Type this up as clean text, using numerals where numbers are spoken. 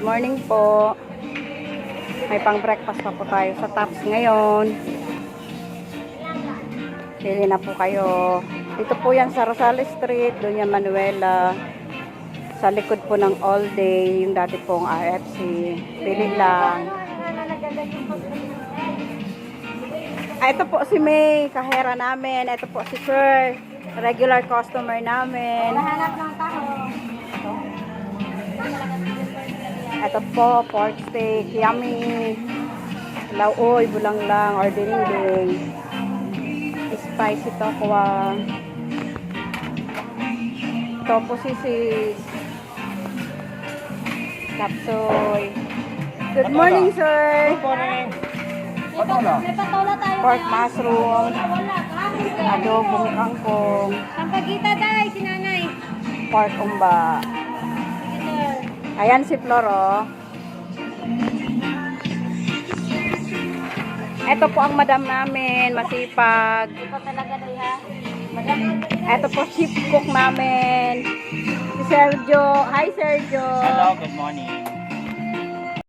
morning po. May pang breakfast pa po tayo sa Tops ngayon. Pili na po kayo. Dito po yan sa Rosales Street, Doña Manuela. Sa likod po ng All Day, yung dati pong RFC. Pili lang. Ito po si May, kahera namin. Ito po si Sir, regular customer namin. Hanap ng taho. Ito po, pork steak, yummy. Lauoy, bulang lang, or dinding. Spicy tokwa. Topo sisis. Kapsoy. Good morning, sir. Good morning. May patola tayo. Pork mushroom. Wala. Adobong kangkong. Sampagita day, si nanay. Pork umba. Ayan si Floro. Ito po ang madam namin, masipag. Ikaw talaga day ha. Ito po chip cook namin. Si Sergio. Hi Sergio. Hello, good morning.